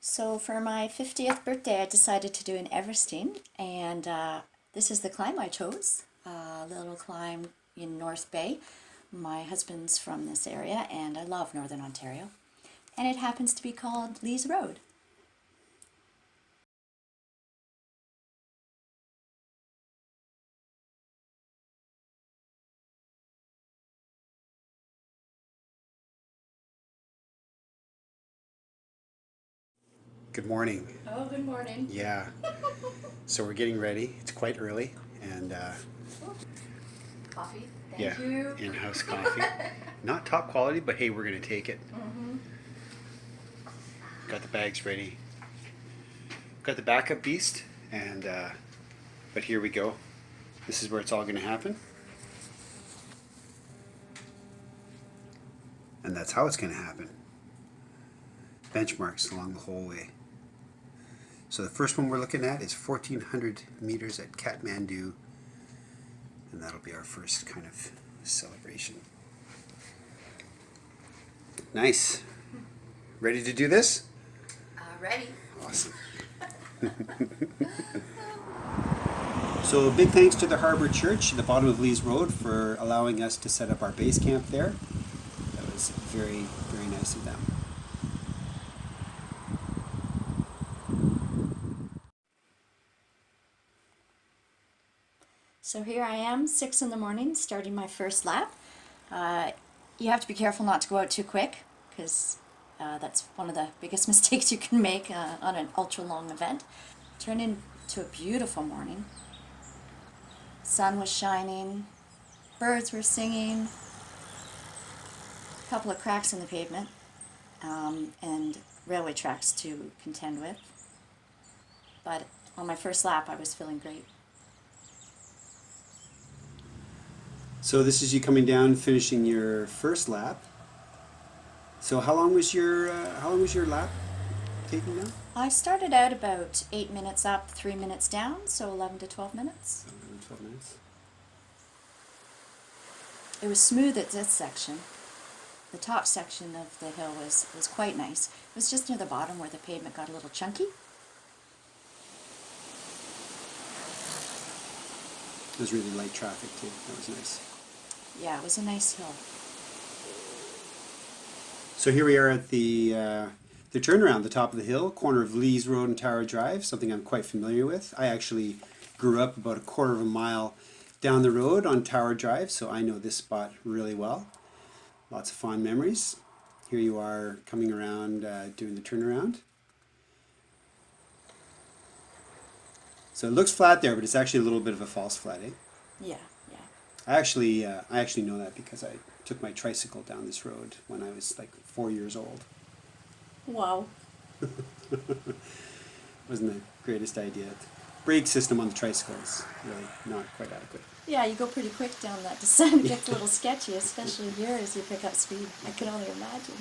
So for my 50th birthday, I decided to do an Everesting, and this is the climb I chose, a little climb in North Bay. My husband's from this area, and I love Northern Ontario, and it happens to be called Leigh's Road. Good morning. Oh, good morning. Yeah. So we're getting ready. It's quite early, and Coffee, thank yeah, you. in-house coffee. Not top quality, but hey, we're gonna take it. Got the bags ready. Got the backup beast, and but here we go. This is where it's all gonna happen, and that's how it's gonna happen. Benchmarks along the whole way. So the first one we're looking at is 1,400 meters at Kathmandu, and that'll be our first kind of celebration. Nice. Ready to do this? Ready. Awesome. So a big thanks to the Harbour Church at the bottom of Leigh's Road for allowing us to set up our base camp there. That was very, very nice of them. So here I am, 6 in the morning, starting my first lap. You have to be careful not to go out too quick, because that's one of the biggest mistakes you can make on an ultra-long event. Turned into a beautiful morning. Sun was shining, birds were singing, a couple of cracks in the pavement, and railway tracks to contend with. But on my first lap, I was feeling great. So this is you coming down, finishing your first lap. So how long was your lap taking now? I started out about 8 minutes up, 3 minutes down, so 11 to 12 minutes. 11, 12 minutes. It was smooth at this section. The top section of the hill was quite nice. It was just near the bottom where the pavement got a little chunky. It was really light traffic too. That was nice. Yeah, it was a nice hill. So here we are at the turnaround, the top of the hill, corner of Leigh's Road and Tower Drive, something I'm quite familiar with. I actually grew up about a quarter of a mile down the road on Tower Drive, so I know this spot really well. Lots of fond memories. Here you are coming around doing the turnaround. So it looks flat there, but it's actually a little bit of a false flat, eh? Yeah, yeah. I actually know that because I took my tricycle down this road when I was like 4 years old. Wow. Wasn't the greatest idea. Brake system on the tricycle is really not quite adequate. Yeah, you go pretty quick down that descent. It gets a little sketchy, especially here as you pick up speed. I can only imagine.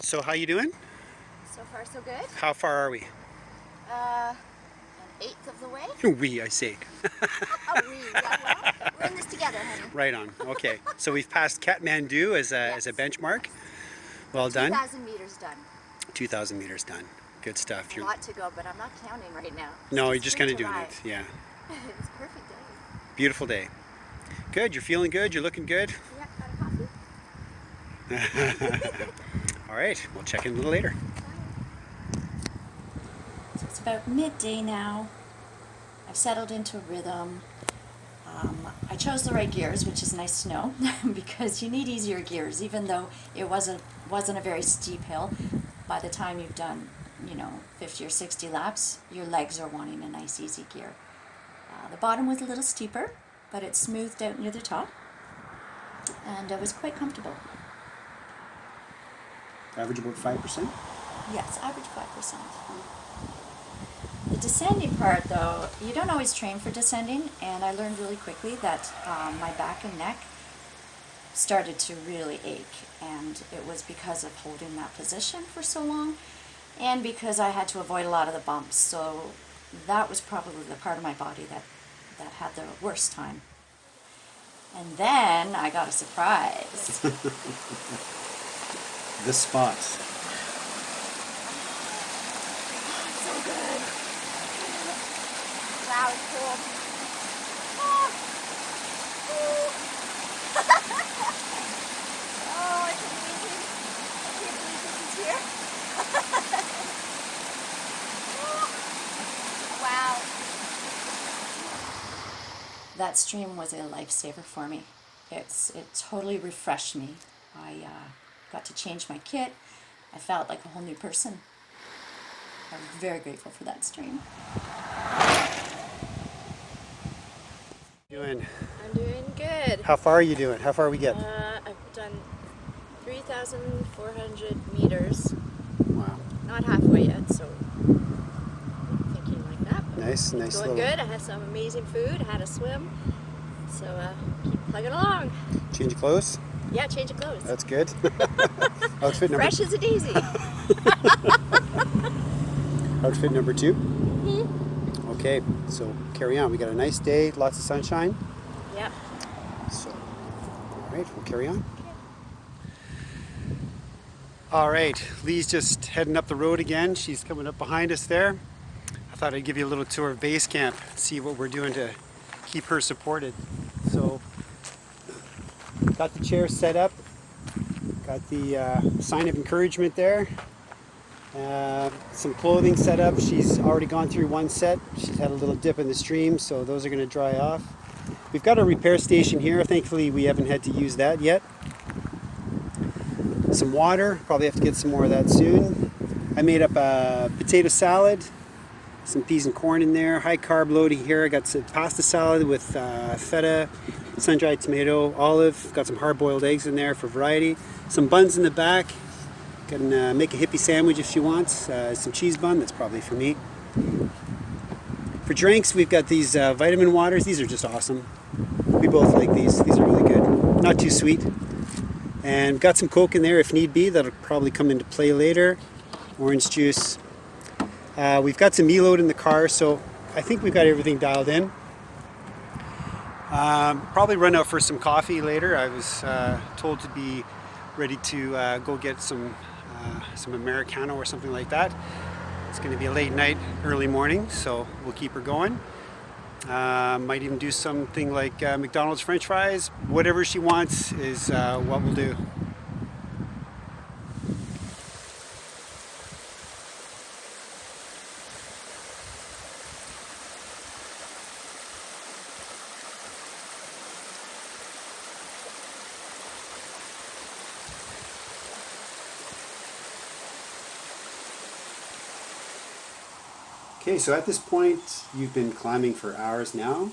So how you doing? So far, so good. How far are we? An eighth of the way. We, I say. Oh, yeah, well, we're in this together, honey. Right on. Okay. So we've passed Kathmandu as a benchmark. Well done. 2,000 meters done. 2,000 meters done. Good stuff. A lot to go, but I'm not counting right now. No, you're just kind of doing arrive. it. Yeah. It's a perfect day. Beautiful day. Good. You're feeling good. You're looking good. Yeah, got a coffee? All right. We'll check in a little later. So it's about midday now. I've settled into a rhythm. I chose the right gears, which is nice to know, because you need easier gears, even though it wasn't a very steep hill. By the time you've done, 50 or 60 laps, your legs are wanting a nice easy gear. The bottom was a little steeper, but it smoothed out near the top, and it was quite comfortable. Average about 5%? Yes, average 5%. The descending part, though, you don't always train for descending, and I learned really quickly that my back and neck started to really ache, and it was because of holding that position for so long, and because I had to avoid a lot of the bumps, so that was probably the part of my body that had the worst time. And then I got a surprise. the spot. So good. Wow, it's cool. Oh, oh, it's amazing. I can't believe this is here. Wow. That stream was a lifesaver for me. It totally refreshed me. I got to change my kit. I felt like a whole new person. I'm very grateful for that stream. Doing? I'm doing good. How far are you doing? How far we get? I've done 3,400 meters. Wow. Not halfway yet, so I'm thinking like that. But Nice going little. good. I had some amazing food. I had a swim. So keep plugging along. Change of clothes? Yeah, change of clothes. That's good. Outfit number. Fresh as a daisy. Outfit number 2. Okay, so carry on. We got a nice day, lots of sunshine. Yeah. So, all right, we'll carry on. All right, Lee's just heading up the road again. She's coming up behind us there. I thought I'd give you a little tour of base camp, see what we're doing to keep her supported. So, got the chair set up, got the sign of encouragement there. Some clothing set up. She's already gone through one set. She's had a little dip in the stream, so those are going to dry off. We've got a repair station here. Thankfully, we haven't had to use that yet. Some water. Probably have to get some more of that soon. I made up a potato salad, some peas and corn in there. High carb loading here. I got some pasta salad with feta, sun-dried tomato, olive. Got some hard-boiled eggs in there for variety. Some buns in the back. Can make a hippie sandwich if she wants. Some cheese bun, that's probably for me. For drinks, we've got these vitamin waters. These are just awesome. We both like these. These are really good. Not too sweet. And got some Coke in there if need be. That'll probably come into play later. Orange juice. We've got some meal load in the car, so I think we've got everything dialed in. Probably run out for some coffee later. I was told to be ready to go get some Americano or something like that. It's going to be a late night, early morning, so we'll keep her going. Might even do something like McDonald's French fries. Whatever she wants is what we'll do. Okay, so at this point, you've been climbing for hours now.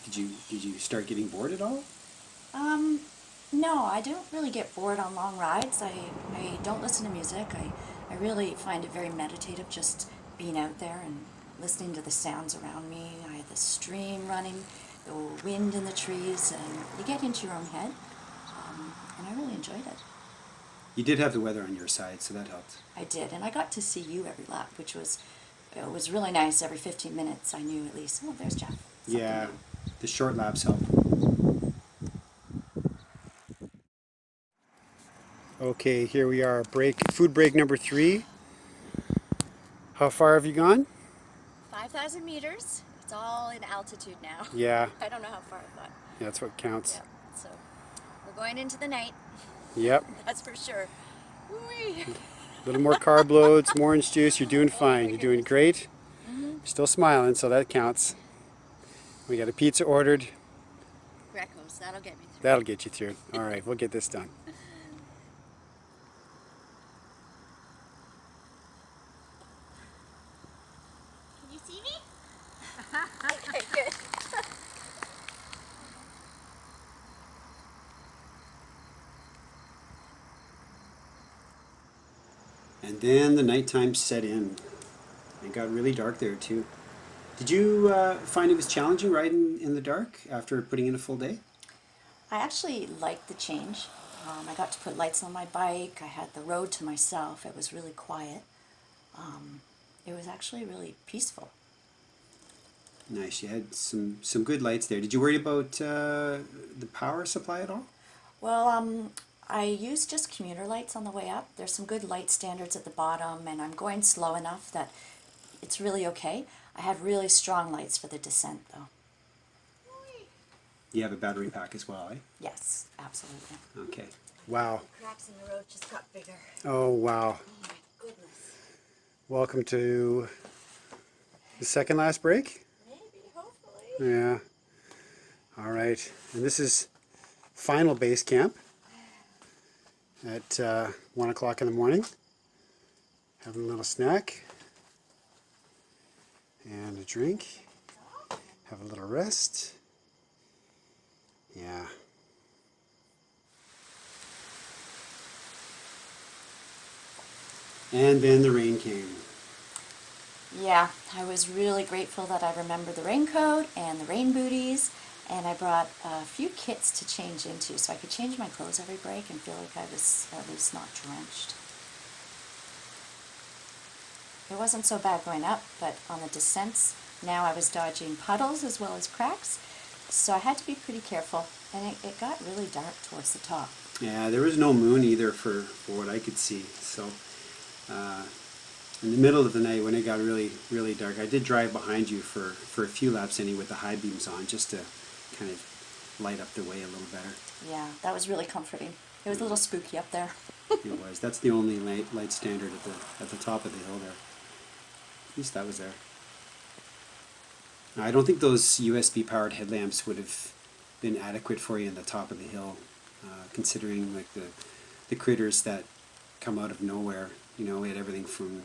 Did you start getting bored at all? No, I don't really get bored on long rides. I don't listen to music. I really find it very meditative just being out there and listening to the sounds around me. I had the stream running, the wind in the trees, and you get into your own head. And I really enjoyed it. You did have the weather on your side, so that helped. I did, and I got to see you every lap, which was it was really nice. Every 15 minutes, I knew at least, oh, there's Jeff. Yeah, the short laps help. Okay, here we are, food break number 3. How far have you gone? 5,000 meters. It's all in altitude now. Yeah. I don't know how far I've got. Yeah, that's what counts. Yep. So we're going into the night. Yep. That's for sure. Whee! A little more carb loads, more orange juice. You're doing fine. You're doing great. You're still smiling, so that counts. We got a pizza ordered. Greco's, that'll get me through. That'll get you through. All right, we'll get this done. Can you see me? Okay, good. And then the nighttime set in. It got really dark there too. Did you find it was challenging riding in the dark after putting in a full day? I actually liked the change. I got to put lights on my bike. I had the road to myself. It was really quiet. It was actually really peaceful. Nice. You had some good lights there. Did you worry about the power supply at all? Well, I used just commuter lights on the way up. There's some good light standards at the bottom, and I'm going slow enough that it's really okay. I have really strong lights for the descent, though. You have a battery pack as well, eh? Yes, absolutely. Okay. Wow. Cracks in the road just got bigger. Oh, wow. Oh my goodness. Welcome to the second last break? Maybe, hopefully. Yeah. All right. And this is final base camp at 1 o'clock in the morning. Having a little snack and a drink. Have a little rest. Yeah. And then the rain came. Yeah, I was really grateful that I remembered the raincoat and the rain booties, and I brought a few kits to change into so I could change my clothes every break and feel like I was at least not drenched. It wasn't so bad going up, but on the descents, now I was dodging puddles as well as cracks, so I had to be pretty careful, and it got really dark towards the top. Yeah, there was no moon either for what I could see. So in the middle of the night when it got really, really dark, I did drive behind you for a few laps anyway with the high beams on just to kind of light up the way a little better. Yeah, that was really comforting. It was a little spooky up there. It was. That's the only light standard at the top of the hill there. At least that was there. Now, I don't think those USB powered headlamps would have been adequate for you in the top of the hill, considering like the critters that come out of nowhere. You know, we had everything from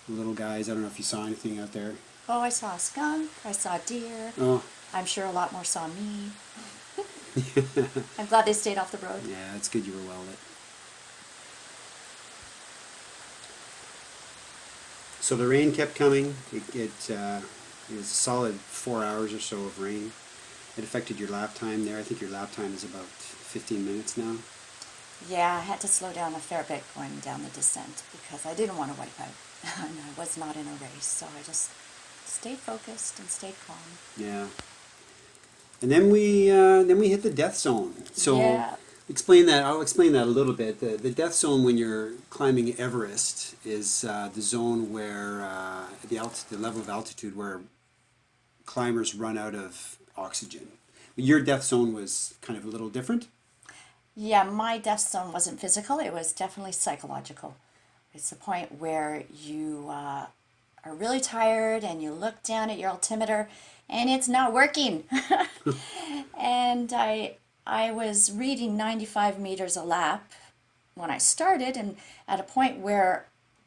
little guys. I don't know if you saw anything out there. Oh, I saw a skunk. I saw a deer. Oh, I'm sure a lot more saw me. I'm glad they stayed off the road. yeah, it's good you were well lit. So the rain kept coming. It was a solid 4 hours or so of rain. It affected your lap time there. I think your lap time is about 15 minutes now. Yeah, I had to slow down a fair bit going down the descent because I didn't want to wipe out. And I was not in a race, so I just stayed focused and stayed calm. Yeah. And then we hit the death zone. So Yeah. explain that. I'll explain that a little bit. The death zone when you're climbing Everest is the zone where the level of altitude where climbers run out of oxygen. Your death zone was kind of a little different. Yeah, my death zone wasn't physical, it was definitely psychological. It's the point where you are really tired and you look down at your altimeter and it's not working. And I was reading 95 meters a lap when I started, and at a point where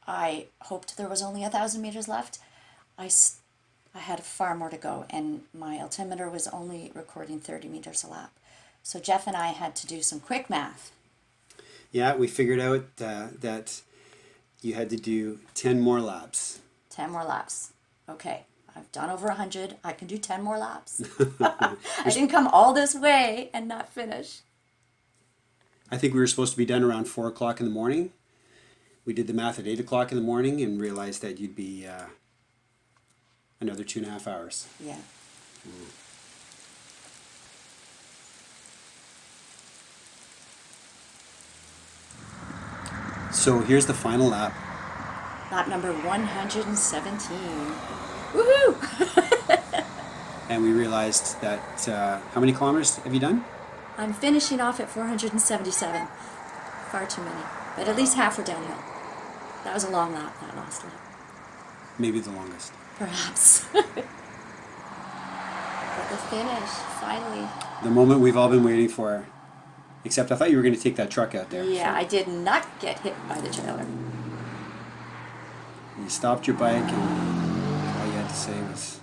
I hoped there was only 1,000 meters left, I had far more to go, and my altimeter was only recording 30 meters a lap. So Jeff and I had to do some quick math. Yeah, we figured out that you had to do 10 more laps. 10 more laps. Okay, I've done over 100. I can do 10 more laps. I didn't come all this way and not finish. I think we were supposed to be done around 4 o'clock in the morning. We did the math at 8 o'clock in the morning and realized that you'd be another 2.5 hours. Yeah. So here's the final lap. Lap number 117. Woohoo! And we realized that, how many kilometers have you done? I'm finishing off at 477. Far too many. But at least half were downhill. That was a long lap, that last lap. Maybe the longest. Perhaps. But the finish, finally. The moment we've all been waiting for. Except I thought you were going to take that truck out there. Yeah, I did not get hit by the trailer. You stopped your bike and all you had to say was,